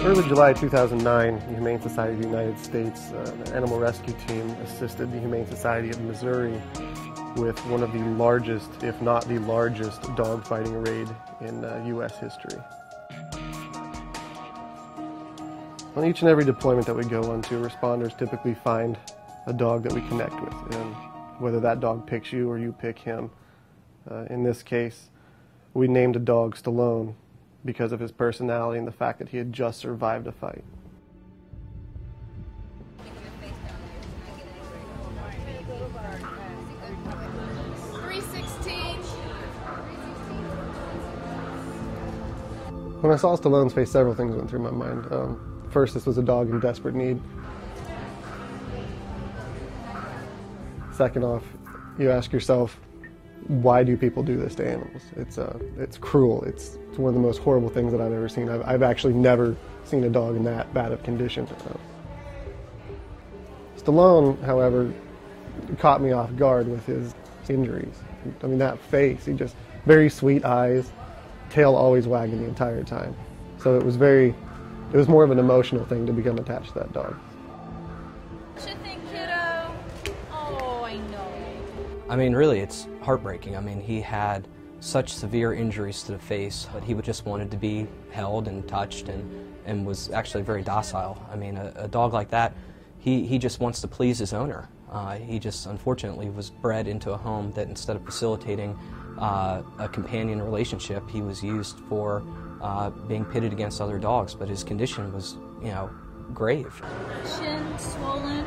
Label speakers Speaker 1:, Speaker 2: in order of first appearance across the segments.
Speaker 1: Early July 2009, the Humane Society of the United States, an animal rescue team, assisted the Humane Society of Missouri with one of the largest, if not the largest, dog fighting raid in U.S. history. On each and every deployment that we go onto, responders typically find a dog that we connect with, and whether that dog picks you or you pick him. In this case, we named a dog Stallone because of his personality and the fact that he had just survived a fight. When I saw Stallone's face, several things went through my mind. First, this was a dog in desperate need. Second off, you ask yourself, why do people do this to animals? It's cruel. It's one of the most horrible things that I've ever seen. I've actually never seen a dog in that bad of condition. Stallone, however, caught me off guard with his injuries. I mean, that face, he just, very sweet eyes, tail always wagging the entire time. So it was more of an emotional thing to become attached to that dog.
Speaker 2: What you think, kiddo? Oh, I know.
Speaker 3: I mean, really, it's heartbreaking. I mean, he had such severe injuries to the face, but he just wanted to be held and touched and was actually very docile. I mean, a dog like that, he just wants to please his owner. He just, unfortunately, was bred into a home that instead of facilitating a companion relationship, he was used for being pitted against other dogs, but his condition was, grave.
Speaker 2: Chin swollen.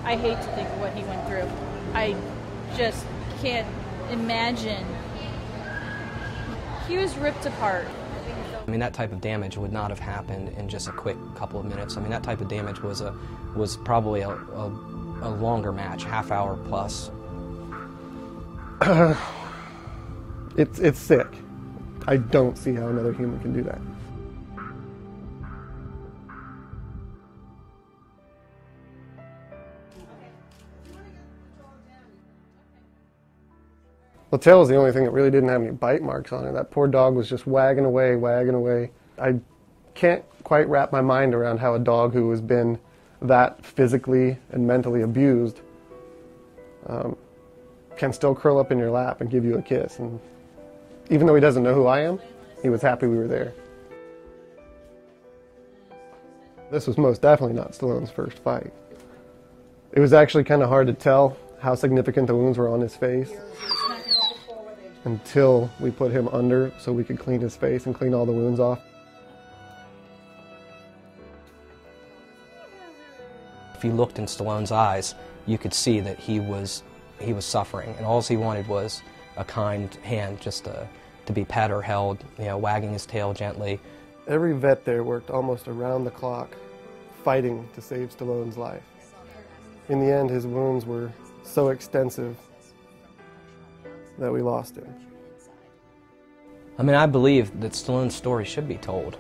Speaker 2: I hate to think of what he went through. I just can't imagine. He was ripped apart.
Speaker 3: I mean, that type of damage would not have happened in just a quick couple of minutes. I mean, that type of damage was probably a longer match, half hour plus.
Speaker 1: It's sick. I don't see how another human can do that. The tail was the only thing that really didn't have any bite marks on it. That poor dog was just wagging away, wagging away. I can't quite wrap my mind around how a dog who has been that physically and mentally abused can still curl up in your lap and give you a kiss. And even though he doesn't know who I am, he was happy we were there. This was most definitely not Stallone's first fight. It was actually kind of hard to tell how significant the wounds were on his face until we put him under so we could clean his face and clean all the wounds off.
Speaker 3: If you looked in Stallone's eyes, you could see that he was suffering, and all he wanted was a kind hand just to be pet or held, wagging his tail gently.
Speaker 1: Every vet there worked almost around the clock, fighting to save Stallone's life. In the end, his wounds were so extensive that we lost him.
Speaker 3: I mean, I believe that Stallone's story should be told.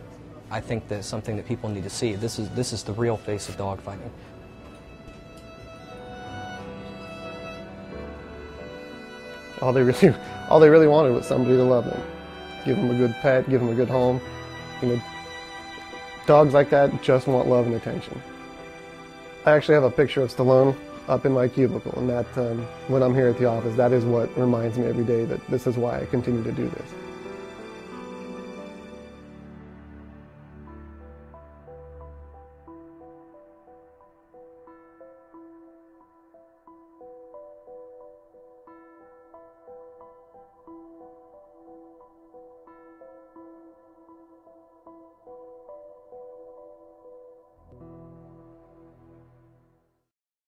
Speaker 3: I think that's something that people need to see. This is the real face of dogfighting.
Speaker 1: All they really wanted was somebody to love them. Give them a good pet, give them a good home. Dogs like that just want love and attention. I actually have a picture of Stallone up in my cubicle, and that when I'm here at the office, that is what reminds me every day that this is why I continue to do this.